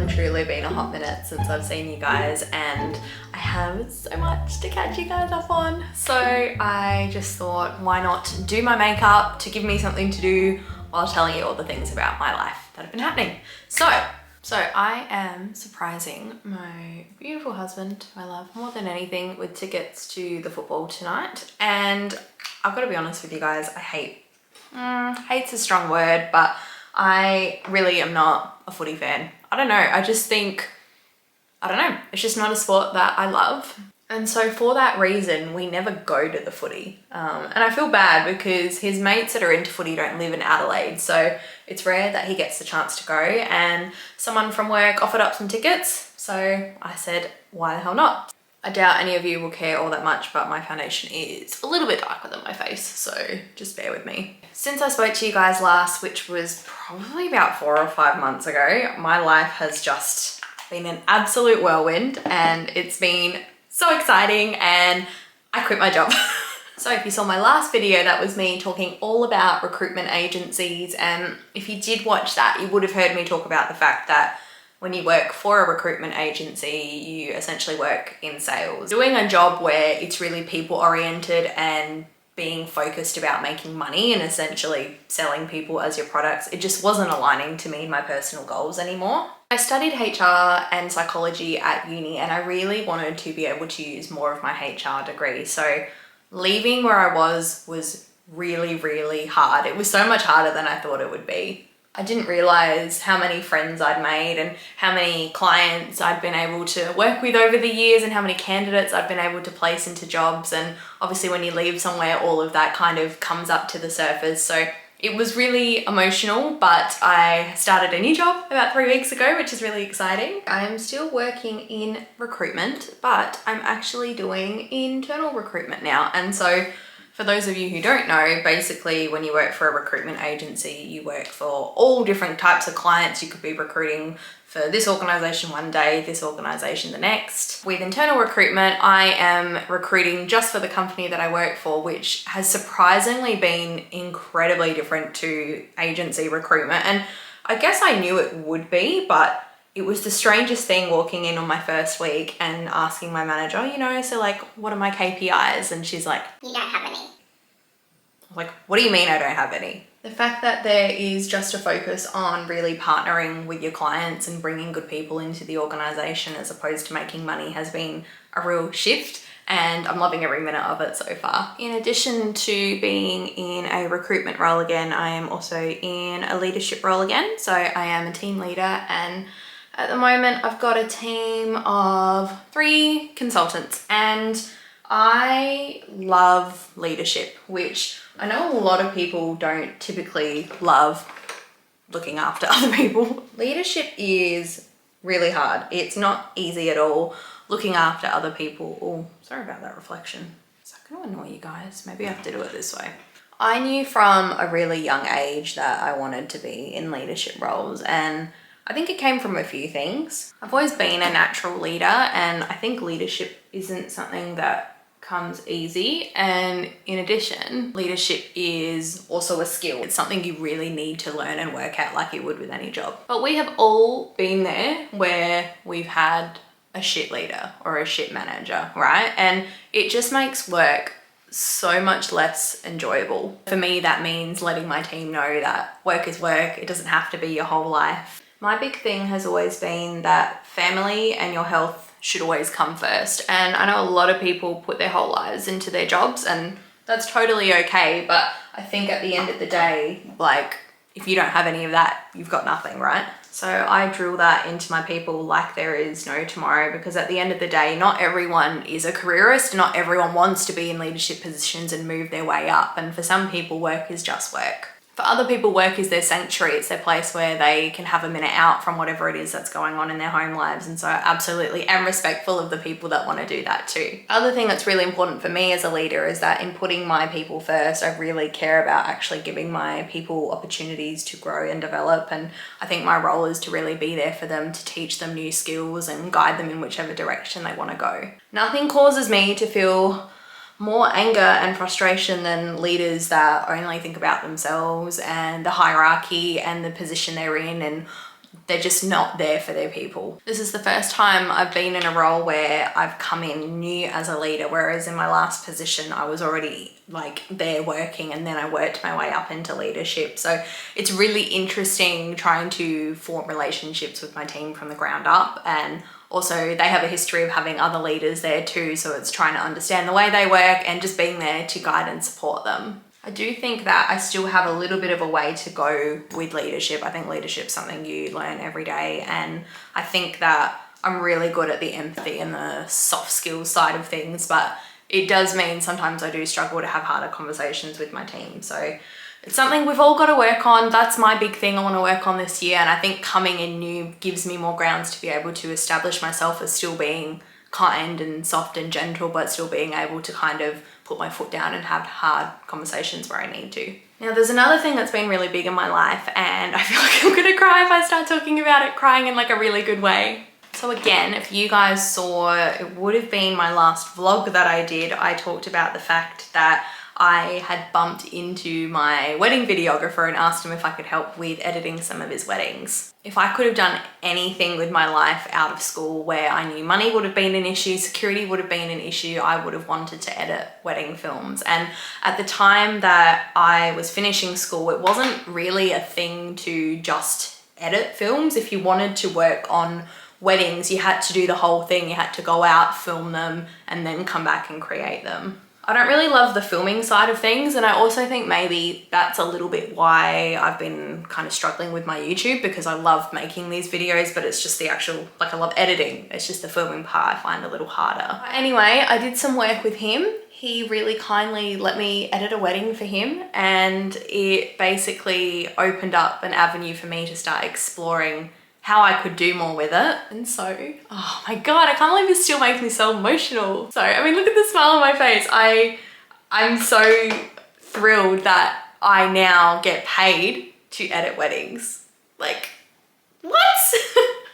and truly been a hot minute since I've seen you guys, and I have so much to catch you guys up on. So I just thought, why not do my makeup to give me something to do while telling you all the things about my life that have been happening. So I am surprising my beautiful husband, who I love more than anything, with tickets to the football tonight. And I've got to be honest with you guys, hate's a strong word, but I really am not a footy fan. I don't know, I just think, I don't know, it's just not a sport that I love. And so for that reason, we never go to the footy. And I feel bad because his mates that are into footy don't live in Adelaide. So it's rare that he gets the chance to go, and someone from work offered up some tickets. So I said, why the hell not? I doubt any of you will care all that much, but my foundation is a little bit darker than my face, so just bear with me. Since I spoke to you guys last, which was probably about 4 or 5 months ago, my life has just been an absolute whirlwind, and it's been so exciting, and I quit my job. So if you saw my last video, that was me talking all about recruitment agencies, and if you did watch that, you would have heard me talk about the fact that when you work for a recruitment agency, you essentially work in sales. Doing a job where it's really people oriented and being focused about making money and essentially selling people as your products, it just wasn't aligning to me and my personal goals anymore. I studied HR and psychology at uni, and I really wanted to be able to use more of my HR degree. So leaving where I was really, really hard. It was so much harder than I thought it would be. I didn't realize how many friends I'd made and how many clients I'd been able to work with over the years and how many candidates I'd been able to place into jobs. And obviously when you leave somewhere, all of that kind of comes up to the surface. So it was really emotional, but I started a new job about 3 weeks ago, which is really exciting. I am still working in recruitment, but I'm actually doing internal recruitment now. And so for those of you who don't know, basically when you work for a recruitment agency, you work for all different types of clients. You could be recruiting for this organization one day, this organization the next. With internal recruitment, I am recruiting just for the company that I work for, which has surprisingly been incredibly different to agency recruitment. And I guess I knew it would be, but it was the strangest thing walking in on my first week and asking my manager, so like, what are my KPIs? And she's like, you don't have any. I was like, what do you mean I don't have any? The fact that there is just a focus on really partnering with your clients and bringing good people into the organization as opposed to making money has been a real shift, and I'm loving every minute of it so far. In addition to being in a recruitment role again, I am also in a leadership role again. So I am a team leader, and at the moment I've got a team of 3 consultants, and I love leadership, which I know a lot of people don't typically love looking after other people. Leadership is really hard. It's not easy at all looking after other people. Oh, sorry about that reflection. Is that gonna annoy you guys? Maybe I have to do it this way. I knew from a really young age that I wanted to be in leadership roles, and I think it came from a few things. I've always been a natural leader, and I think leadership isn't something that comes easy. And in addition, leadership is also a skill. It's something you really need to learn and work at like you would with any job. But we have all been there where we've had a shit leader or a shit manager, right? And it just makes work so much less enjoyable. For me, that means letting my team know that work is work. It doesn't have to be your whole life. My big thing has always been that family and your health should always come first. And I know a lot of people put their whole lives into their jobs, and that's totally okay. But I think at the end of the day, like, if you don't have any of that, you've got nothing, right? So I drill that into my people like there is no tomorrow, because at the end of the day, not everyone is a careerist. Not everyone wants to be in leadership positions and move their way up. And for some people, work is just work. For other people, work is their sanctuary. It's their place where they can have a minute out from whatever it is that's going on in their home lives. And so I absolutely am respectful of the people that want to do that too. Other thing that's really important for me as a leader is that in putting my people first, I really care about actually giving my people opportunities to grow and develop. And I think my role is to really be there for them, to teach them new skills and guide them in whichever direction they want to go. Nothing causes me to feel more anger and frustration than leaders that only think about themselves and the hierarchy and the position they're in and they're just not there for their people. This is the first time I've been in a role where I've come in new as a leader, whereas in my last position I was already like there working, and then I worked my way up into leadership. So it's really interesting trying to form relationships with my team from the ground up, and also they have a history of having other leaders there too, so it's trying to understand the way they work and just being there to guide and support them. I do think that I still have a little bit of a way to go with leadership. I think leadership's something you learn every day, and I think that I'm really good at the empathy and the soft skills side of things, but it does mean sometimes I do struggle to have harder conversations with my team. So it's something we've all got to work on. That's my big thing I want to work on this year, and I think coming in new gives me more grounds to be able to establish myself as still being kind and soft and gentle, but still being able to kind of put my foot down and have hard conversations where I need to. Now there's another thing that's been really big in my life, and I feel like I'm gonna cry if I start talking about it, crying in like a really good way. So again, if you guys saw, it would have been my last vlog that I did, I talked about the fact that I had bumped into my wedding videographer and asked him if I could help with editing some of his weddings. If I could have done anything with my life out of school where I knew money would have been an issue, security would have been an issue, I would have wanted to edit wedding films. And at the time that I was finishing school, it wasn't really a thing to just edit films. If you wanted to work on weddings, you had to do the whole thing. You had to go out, film them, and then come back and create them. I don't really love the filming side of things, and I also think maybe that's a little bit why I've been kind of struggling with my YouTube, because I love making these videos, but it's just the actual, like I love editing, it's just the filming part I find a little harder. Anyway, I did some work with him. He really kindly let me edit a wedding for him, and it basically opened up an avenue for me to start exploring how I could do more with it. And so, oh my God, I can't believe this still makes me so emotional. So, I mean, look at the smile on my face. I'm so thrilled that I now get paid to edit weddings. Like, what?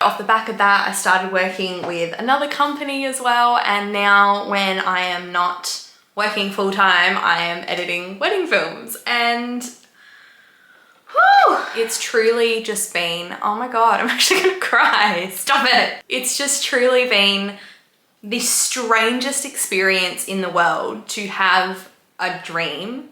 Off the back of that, I started working with another company as well. And now when I am not working full time, I am editing wedding films. And it's truly just been, oh my God, I'm actually gonna cry, stop it. It's just truly been the strangest experience in the world to have a dream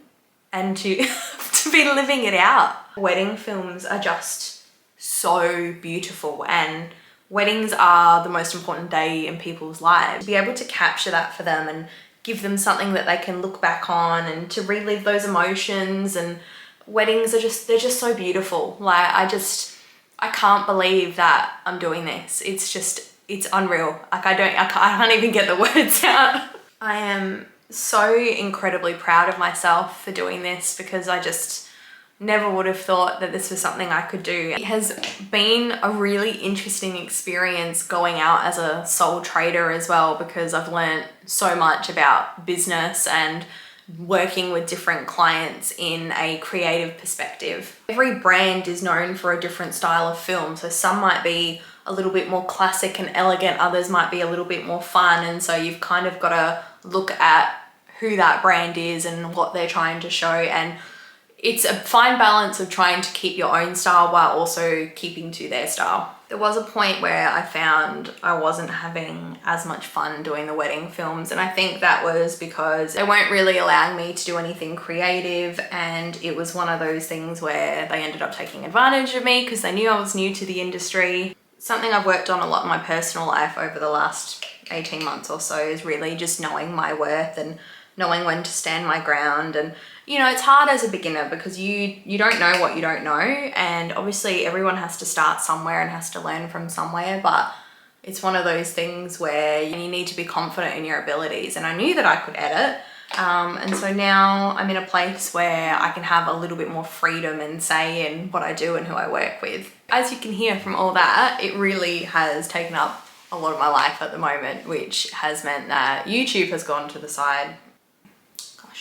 and to, to be living it out. Wedding films are just so beautiful, and weddings are the most important day in people's lives. To be able to capture that for them and give them something that they can look back on and to relive those emotions, and weddings are just, they're just so beautiful. Like I can't believe that I'm doing this. It's unreal. Like I can't even get the words out. I am so incredibly proud of myself for doing this, because I just never would have thought that this was something I could do. It has been a really interesting experience going out as a sole trader as well, because I've learned so much about business and working with different clients in a creative perspective. Every brand is known for a different style of film. So some might be a little bit more classic and elegant, others might be a little bit more fun. And so you've kind of got to look at who that brand is and what they're trying to show. And it's a fine balance of trying to keep your own style while also keeping to their style. There was a point where I found I wasn't having as much fun doing the wedding films, and I think that was because they weren't really allowing me to do anything creative, and it was one of those things where they ended up taking advantage of me because they knew I was new to the industry. Something I've worked on a lot in my personal life over the last 18 months or so is really just knowing my worth and knowing when to stand my ground. And you know, it's hard as a beginner because you don't know what you don't know, and obviously everyone has to start somewhere and has to learn from somewhere, but it's one of those things where you need to be confident in your abilities, and I knew that I could edit, and so now I'm in a place where I can have a little bit more freedom and say in what I do and who I work with. As you can hear from all that, it really has taken up a lot of my life at the moment, which has meant that YouTube has gone to the side.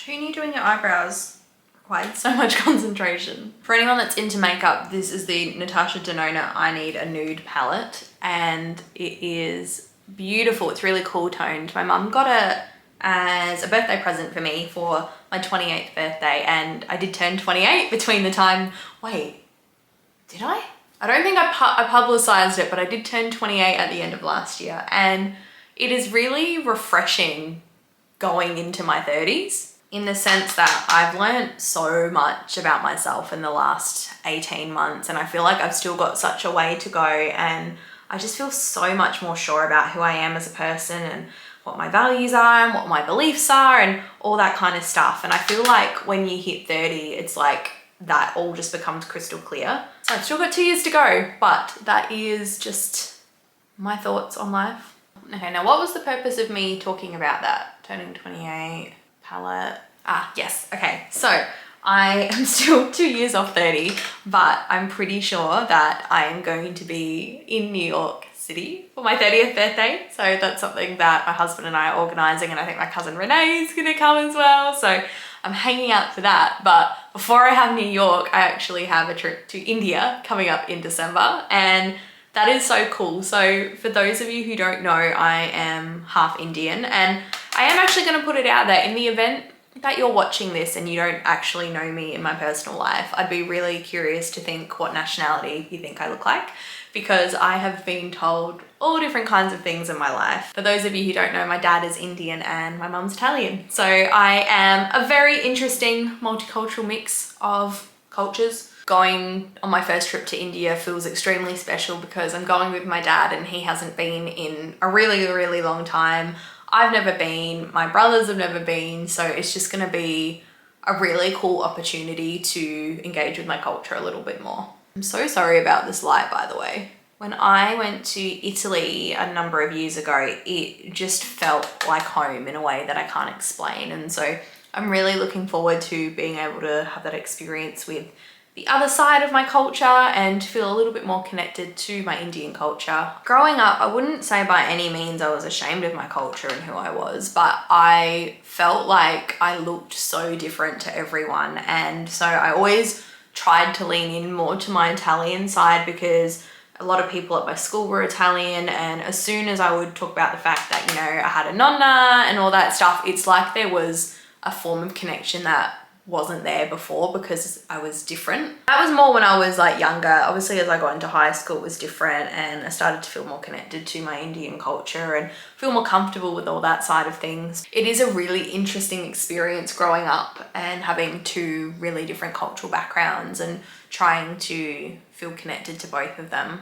Who knew doing your eyebrows required so much concentration? For anyone that's into makeup, this is the Natasha Denona I Need a Nude palette, and it is beautiful. It's really cool toned. My mum got it as a birthday present for me for my 28th birthday, and I did turn 28 between the time, wait, did I? I don't think I publicized it, but I did turn 28 at the end of last year, and it is really refreshing going into my 30s in the sense that I've learned so much about myself in the last 18 months, and I feel like I've still got such a way to go, and I just feel so much more sure about who I am as a person and what my values are and what my beliefs are and all that kind of stuff. And I feel like when you hit 30, it's like that all just becomes crystal clear. So I've still got 2 years to go, but that is just my thoughts on life. Okay, now what was the purpose of me talking about that? Turning 28, palette. Yes, okay. So I am still 2 years off 30, but I'm pretty sure that I am going to be in New York City for my 30th birthday. So that's something that my husband and I are organizing, and I think my cousin Renee is gonna come as well. So I'm hanging out for that. But before I have New York, I actually have a trip to India coming up in December, and that is so cool. So for those of you who don't know, I am half Indian, and I am actually gonna put it out there, in the event that you're watching this and you don't actually know me in my personal life, I'd be really curious to think what nationality you think I look like, because I have been told all different kinds of things in my life. For those of you who don't know, my dad is Indian and my mum's Italian. So I am a very interesting multicultural mix of cultures. Going on my first trip to India feels extremely special because I'm going with my dad, and he hasn't been in a really, really long time. I've never been, my brothers have never been, so it's just gonna be a really cool opportunity to engage with my culture a little bit more. I'm so sorry about this light, by the way. When I went to Italy a number of years ago, it just felt like home in a way that I can't explain. And so I'm really looking forward to being able to have that experience with the other side of my culture and feel a little bit more connected to my Indian culture. Growing up, I wouldn't say by any means I was ashamed of my culture and who I was, but I felt like I looked so different to everyone. And so I always tried to lean in more to my Italian side, because a lot of people at my school were Italian, and as soon as I would talk about the fact that, you know, I had a nonna and all that stuff, it's like there was a form of connection that wasn't there before because I was different. That was more when I was like younger. Obviously, as I got into high school, it was different, and I started to feel more connected to my Indian culture and feel more comfortable with all that side of things. It is a really interesting experience growing up and having two really different cultural backgrounds and trying to feel connected to both of them.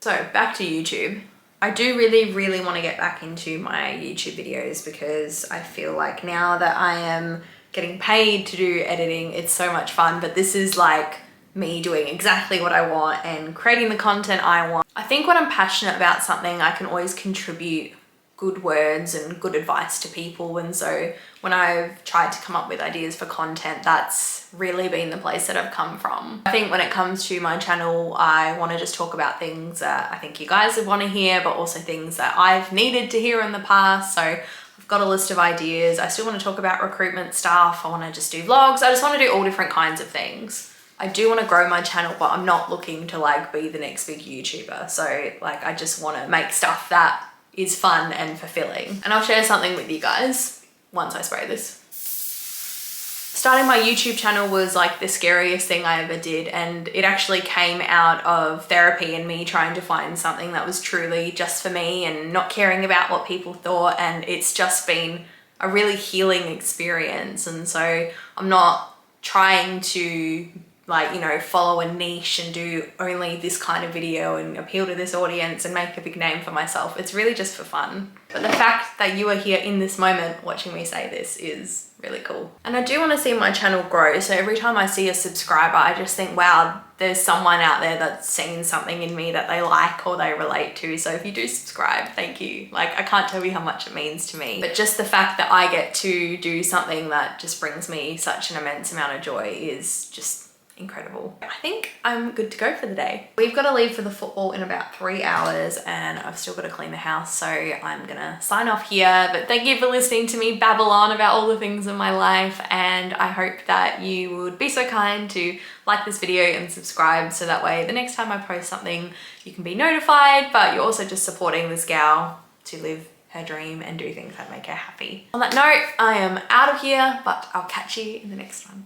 So back to YouTube. I do really want to get back into my YouTube videos, because I feel like now that I am getting paid to do editing, it's so much fun. But this is like me doing exactly what I want and creating the content I want. I think when I'm passionate about something, I can always contribute good words and good advice to people. And so when I've tried to come up with ideas for content, that's really been the place that I've come from. I think when it comes to my channel, I want to just talk about things that I think you guys would want to hear, but also things that I've needed to hear in the past. So I've got a list of ideas. I still want to talk about recruitment stuff. I want to just do vlogs. I just want to do all different kinds of things. I do want to grow my channel, but I'm not looking to like be the next big YouTuber. So like, I just want to make stuff that is fun and fulfilling. And I'll share something with you guys once I spray this. Starting my YouTube channel was like the scariest thing I ever did, and it actually came out of therapy and me trying to find something that was truly just for me and not caring about what people thought. And it's just been a really healing experience. And so I'm not trying to like, you know, follow a niche and do only this kind of video and appeal to this audience and make a big name for myself. It's really just for fun. But the fact that you are here in this moment watching me say this is really cool. And I do want to see my channel grow. So every time I see a subscriber, I just think, wow, there's someone out there that's seen something in me that they like or they relate to. So if you do subscribe, thank you. Like, I can't tell you how much it means to me. But just the fact that I get to do something that just brings me such an immense amount of joy is just incredible. I think I'm good to go for the day. We've got to leave for the football in about 3 hours, and I've still got to clean the house, so I'm gonna sign off here. But thank you for listening to me babble on about all the things in my life, and I hope that you would be so kind to like this video and subscribe, so that way the next time I post something you can be notified, but you're also just supporting this gal to live her dream and do things that make her happy. On that note, I am out of here, but I'll catch you in the next one.